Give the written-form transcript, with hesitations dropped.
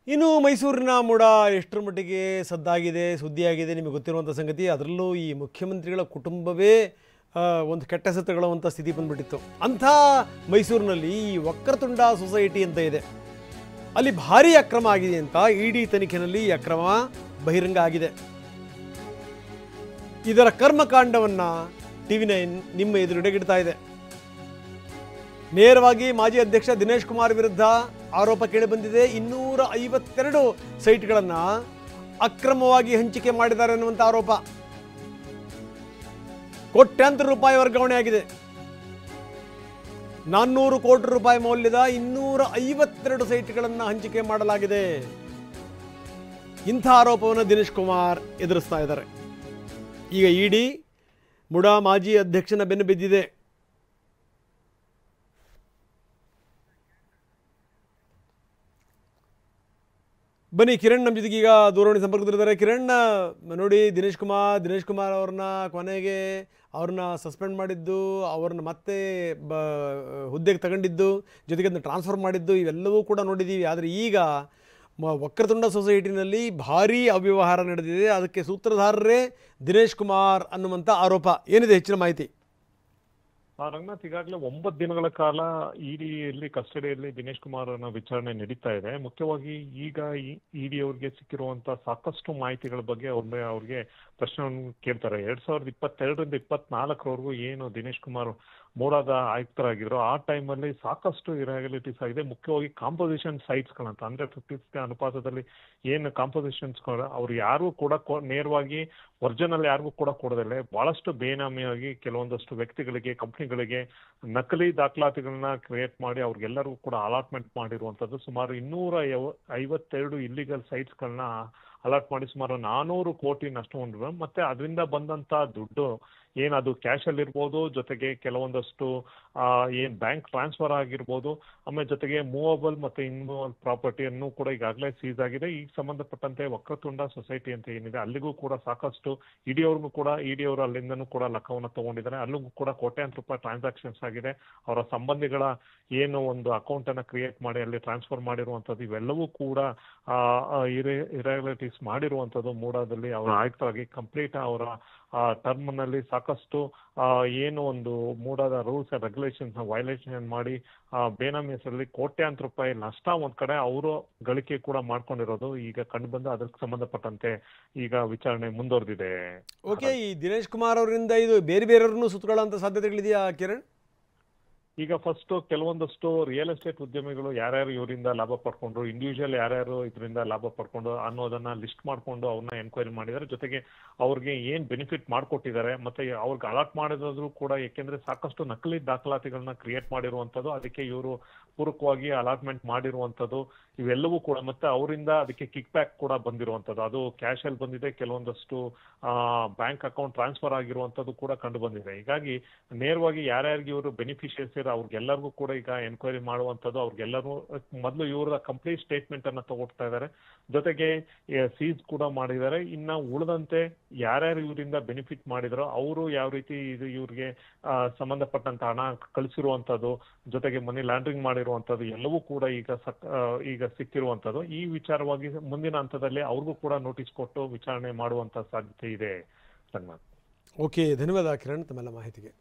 ಇನ್ನು ಮೈಸೂರಿನ ಮೂಡ ಎಷ್ಟರ ಮಟ್ಟಿಗೆ ಸದ್ದಾಗಿದೆ, ಸುದ್ದಿಯಾಗಿದೆ ನಿಮಗೆ ಗೊತ್ತಿರುವಂಥ ಸಂಗತಿ. ಅದರಲ್ಲೂ ಈ ಮುಖ್ಯಮಂತ್ರಿಗಳ ಕುಟುಂಬವೇ ಒಂದು ಕೆಟ್ಟ ಹೆಸರುಗೊಳ್ಳುವಂಥ ಸ್ಥಿತಿ ಬಂದುಬಿಟ್ಟಿತ್ತು. ಅಂಥ ಮೈಸೂರಿನಲ್ಲಿ ಈ ವಕ್ರತುಂಡ ಸೊಸೈಟಿ ಅಂತ ಇದೆ, ಅಲ್ಲಿ ಭಾರೀ ಅಕ್ರಮ ಆಗಿದೆ ಅಂತ ಇಡಿ ತನಿಖೆಯಲ್ಲಿ ಈ ಅಕ್ರಮ ಬಹಿರಂಗ ಆಗಿದೆ. ಇದರ ಕರ್ಮಕಾಂಡವನ್ನು TV9 ನಿಮ್ಮ ಎದುರುಗಡೆಗಿಡ್ತಾ ಇದೆ. ನೇರವಾಗಿ ಮಾಜಿ ಅಧ್ಯಕ್ಷ ದಿನೇಶ್ ಕುಮಾರ್ ವಿರುದ್ಧ ಆರೋಪ ಕೇಳಿಬಂದಿದೆ. 252 ಸೈಟ್ಗಳನ್ನು ಅಕ್ರಮವಾಗಿ ಹಂಚಿಕೆ ಮಾಡಿದ್ದಾರೆ ಅನ್ನುವಂಥ ಆರೋಪ. ಕೋಟ್ಯಾಂತರ ರೂಪಾಯಿ ವರ್ಗಾವಣೆ ಆಗಿದೆ. 400 ಕೋಟಿ ರೂಪಾಯಿ ಮೌಲ್ಯದ 252 ಸೈಟ್ಗಳನ್ನು ಹಂಚಿಕೆ ಮಾಡಲಾಗಿದೆ. ಇಂಥ ಆರೋಪವನ್ನು ದಿನೇಶ್ ಕುಮಾರ್ ಎದುರಿಸ್ತಾ ಇದ್ದಾರೆ. ಈಗ ಇಡಿ ಮುಡಾ ಮಾಜಿ ಅಧ್ಯಕ್ಷನ ಬೆನ್ನು ಬಿದ್ದಿದೆ. ಬನ್ನಿ ಕಿರಣ್ ನಮ್ಮ ಜೊತೆಗೆ ಈಗ ದೂರವಾಣಿ ಸಂಪರ್ಕದಲ್ಲಿದ್ದಾರೆ. ಕಿರಣ್, ನೋಡಿ ದಿನೇಶ್ ಕುಮಾರ್ ಅವ್ರನ್ನ ಕೊನೆಗೆ ಅವ್ರನ್ನ ಸಸ್ಪೆಂಡ್ ಮಾಡಿದ್ದು, ಅವ್ರನ್ನ ಮತ್ತೆ ಹುದ್ದೆಗೆ ತಗೊಂಡಿದ್ದು, ಜೊತೆಗೆ ಅದನ್ನ ಟ್ರಾನ್ಸ್ಫರ್ ಮಾಡಿದ್ದು, ಇವೆಲ್ಲವೂ ಕೂಡ ನೋಡಿದ್ದೀವಿ. ಆದರೆ ಈಗ ವಕ್ರತುಂಡ ಸೊಸೈಟಿನಲ್ಲಿ ಭಾರೀ ಅವ್ಯವಹಾರ ನಡೆದಿದೆ. ಅದಕ್ಕೆ ಸೂತ್ರಧಾರರೇ ದಿನೇಶ್ ಕುಮಾರ್ ಅನ್ನುವಂಥ ಆರೋಪ. ಏನಿದೆ ಹೆಚ್ಚಿನ ಮಾಹಿತಿ? ರಂಗನಾಥ್, ಈಗಾಗಲೇ 9 ದಿನಗಳ ಕಾಲ ಇಡಿಯಲ್ಲಿ ಕಸ್ಟಡಿಯಲ್ಲಿ ದಿನೇಶ್ ಕುಮಾರ್ ವಿಚಾರಣೆ ನಡೀತಾ ಇದೆ. ಮುಖ್ಯವಾಗಿ ಈಗ ಇಡಿ ಅವರಿಗೆ ಸಿಕ್ಕಿರುವಂತಹ ಸಾಕಷ್ಟು ಮಾಹಿತಿಗಳ ಬಗ್ಗೆ ಅವ್ರಿಗೆ ಪ್ರಶ್ನೆಯನ್ನು ಕೇಳ್ತಾರೆ. 2022ರಿಂದ 2024ರವರೆಗೂ ಏನು ದಿನೇಶ್ ಕುಮಾರ್ ಮೂಡಾದ ಆಯುಕ್ತರಾಗಿದ್ರು, ಆ ಟೈಮಲ್ಲಿ ಸಾಕಷ್ಟು ಇರಾಗ್ಯುಲಾರಿಟೀಸ್ ಆಗಿದೆ. ಮುಖ್ಯವಾಗಿ ಕಾಂಪೋಸಿಷನ್ ಸೈಟ್ಸ್ಗಳಂತ ಅಂದ್ರೆ 50 ಅನುಪಾತದಲ್ಲಿ ಏನು ಕಾಂಪೋಸಿಷನ್ಸ್ ಅವ್ರು ಯಾರು ಕೂಡ ನೇರವಾಗಿ ಒರಿಜಿನಲ್ ಯಾರಿಗೂ ಕೂಡ ಕೊಡೋದಿಲ್ಲ. ಬಹಳಷ್ಟು ಬೇನಾಮಿಯಾಗಿ ಕೆಲವೊಂದಷ್ಟು ವ್ಯಕ್ತಿಗಳಿಗೆ, ಕಂಪ್ನಿಗಳಿಗೆ ನಕಲಿ ದಾಖಲಾತಿಗಳನ್ನ ಕ್ರಿಯೇಟ್ ಮಾಡಿ ಅವ್ರಿಗೆಲ್ಲರಿಗೂ ಕೂಡ ಅಲಾಟ್ಮೆಂಟ್ ಮಾಡಿರುವಂತದ್ದು. ಸುಮಾರು 252 ಇಲ್ಲಿಗಲ್ ಸೈಟ್ಸ್ಗಳನ್ನ ಅಲಾಟ್ ಮಾಡಿ ಸುಮಾರು 400 ಕೋಟಿ ನಷ್ಟ ಹೊಂದಿದ್ರು. ಮತ್ತೆ ಅದರಿಂದ ಬಂದಂತ ದುಡ್ಡು ಏನದು ಕ್ಯಾಶ್ ಅಲ್ಲಿ ಇರ್ಬೋದು, ಜೊತೆಗೆ ಕೆಲವೊಂದಷ್ಟು ಏನ್ ಬ್ಯಾಂಕ್ ಟ್ರಾನ್ಸ್ಫರ್ ಆಗಿರ್ಬೋದು, ಆಮೇಲೆ ಜೊತೆಗೆ ಮೂವಬಲ್ ಮತ್ತೆ ಇನ್ಮೂವಬಲ್ ಪ್ರಾಪರ್ಟಿಯನ್ನು ಕೂಡ ಈಗಾಗಲೇ ಸೀಸ್ ಆಗಿದೆ. ಈಗ ಸಂಬಂಧಪಟ್ಟಂತೆ ವಕ್ರತುಂಡ ಸೊಸೈಟಿ ಅಂತ ಏನಿದೆ ಅಲ್ಲಿಗೂ ಕೂಡ ಸಾಕಷ್ಟು ಇಡಿ ಅವರು ಅಲ್ಲಿಂದನೂ ಕೂಡ ಲೆಕ್ಕವನ್ನು ತಗೊಂಡಿದ್ದಾರೆ. ಅಲ್ಲಿಗೂ ಕೂಡ ಕೋಟ್ಯಾಂತರ ರೂಪಾಯಿ ಟ್ರಾನ್ಸಾಕ್ಷನ್ಸ್ ಆಗಿದೆ. ಅವರ ಸಂಬಂಧಿಗಳ ಏನು ಒಂದು ಅಕೌಂಟ್ ಅನ್ನ ಕ್ರಿಯೇಟ್ ಮಾಡಿ ಅಲ್ಲಿ ಟ್ರಾನ್ಸ್ಫರ್ ಮಾಡಿರುವಂತದ್ದು, ಇವೆಲ್ಲವೂ ಕೂಡ ಇರಾಗ್ಯುಲಾರಿಟೀಸ್ ಮಾಡಿರುವಂತದ್ದು. ಮೂಡಾದಲ್ಲಿ ಅವರ ಆಯುಕ್ತರಾಗಿ ಕಂಪ್ಲೀಟ್ ಅವರ ಟರ್ಮ್ ನಲ್ಲಿ ಸಾಕಷ್ಟು ಏನು ಒಂದು ಮೂಡಾದ ರೂಲ್ಸ್ ಅಂಡ್ ರೆಗ್ಯುಲೇಷನ್ಸ್ ವೈಲೇಷನ್ ಮಾಡಿ ಬೇನಾಮಿ ಹೆಸರಲ್ಲಿ ಕೋಟ್ಯಾಂತರ ರೂಪಾಯಿ ನಷ್ಟ ಒಂದ್ ಕಡೆ ಅವರು ಗಳಿಕೆ ಕೂಡ ಮಾಡ್ಕೊಂಡಿರೋದು ಈಗ ಕಂಡು ಬಂದು ಅದಕ್ಕೆ ಸಂಬಂಧಪಟ್ಟಂತೆ ಈಗ ವಿಚಾರಣೆ ಮುಂದುವರೆದಿದೆ. ಓಕೆ, ಈ ದಿನೇಶ್ ಕುಮಾರ್ ಅವರಿಂದ ಇದು ಬೇರೆಯವ್ರನ್ನು ಸುತ್ತಕೊಳ್ಳುವಂತ ಸಾಧ್ಯತೆಗಳಿದೆಯಾ ಕಿರಣ್? ಈಗ ಫಸ್ಟ್ ಕೆಲವೊಂದಷ್ಟು ರಿಯಲ್ ಎಸ್ಟೇಟ್ ಉದ್ಯಮಿಗಳು ಯಾರ್ಯಾರು ಇವರಿಂದ ಲಾಭ ಪಡ್ಕೊಂಡ್ರು, ಇಂಡಿವಿಜುವಲ್ ಯಾರ್ಯಾರು ಇದರಿಂದ ಲಾಭ ಪಡ್ಕೊಂಡು ಅನ್ನೋದನ್ನ ಲಿಸ್ಟ್ ಮಾಡ್ಕೊಂಡು ಅವ್ರನ್ನ ಎನ್ಕ್ವೈರಿ ಮಾಡಿದ್ದಾರೆ. ಜೊತೆಗೆ ಅವ್ರಿಗೆ ಏನ್ ಬೆನಿಫಿಟ್ ಮಾಡ್ಕೊಟ್ಟಿದ್ದಾರೆ, ಮತ್ತೆ ಅವ್ರಿಗೆ ಅಲಾಟ್ ಮಾಡಿದ್ರು ಕೂಡ, ಯಾಕೆಂದ್ರೆ ಸಾಕಷ್ಟು ನಕಲಿ ದಾಖಲಾತಿಗಳನ್ನ ಕ್ರಿಯೇಟ್ ಮಾಡಿರುವಂತದ್ದು, ಅದಕ್ಕೆ ಇವರು ಪೂರಕವಾಗಿ ಅಲಾಟ್ಮೆಂಟ್ ಮಾಡಿರುವಂತದ್ದು, ಇವೆಲ್ಲವೂ ಕೂಡ ಮತ್ತೆ ಅವರಿಂದ ಅದಕ್ಕೆ ಕಿಕ್ ಬ್ಯಾಕ್ ಕೂಡ ಬಂದಿರುವಂತದ್ದು, ಅದು ಕ್ಯಾಶ್ ಅಲ್ಲಿ ಬಂದಿದೆ. ಕೆಲವೊಂದಷ್ಟು ಬ್ಯಾಂಕ್ ಅಕೌಂಟ್ ಟ್ರಾನ್ಸ್ಫರ್ ಆಗಿರುವಂತದ್ದು ಕೂಡ ಕಂಡು ಬಂದಿದೆ. ಹೀಗಾಗಿ ನೇರವಾಗಿ ಯಾರ್ಯಾರಿಗೆ ಇವರು ಬೆನಿಫಿಷಿಯರ್ಸ್ ಅವ್ರಿಗೆಲ್ಲರಿಗೂ ಕೂಡ ಈಗ ಎನ್ಕ್ವೈರಿ ಮಾಡುವಂತದ್ದು, ಅವ್ರಿಗೆಲ್ಲರೂ ಮೊದಲು ಇವರ ಕಂಪ್ಲೀಟ್ ಸ್ಟೇಟ್ಮೆಂಟ್ ಅನ್ನ ತಗೊಳ್ತಾ ಇದ್ದಾರೆ. ಜೊತೆಗೆ ಸೀಸ್ ಕೂಡ ಮಾಡಿದ್ದಾರೆ. ಇನ್ನ ಉಳಿದಂತೆ ಯಾರ್ಯಾರು ಇವರಿಂದ ಬೆನಿಫಿಟ್ ಮಾಡಿದ್ರು ಅವರು ಯಾವ ರೀತಿ ಇದು ಇವ್ರಿಗೆ ಸಂಬಂಧಪಟ್ಟಂತ ಹಣ ಕಳಿಸಿರುವಂತದ್ದು, ಜೊತೆಗೆ ಮನಿ ಲಾಂಡ್ರಿಂಗ್ ಮಾಡಿರುವಂತದ್ದು ಎಲ್ಲವೂ ಕೂಡ ಈಗ ಸಿಕ್ಕಿರುವಂತದ್ದು. ಈ ವಿಚಾರವಾಗಿ ಮುಂದಿನ ಹಂತದಲ್ಲಿ ಅವ್ರಿಗೂ ಕೂಡ ನೋಟಿಸ್ ಕೊಟ್ಟು ವಿಚಾರಣೆ ಮಾಡುವಂತ ಸಾಧ್ಯತೆ ಇದೆ. ಓಕೆ, ಧನ್ಯವಾದ ಕಿರಣ್ ತಮ್ಮೆಲ್ಲ ಮಾಹಿತಿಗೆ.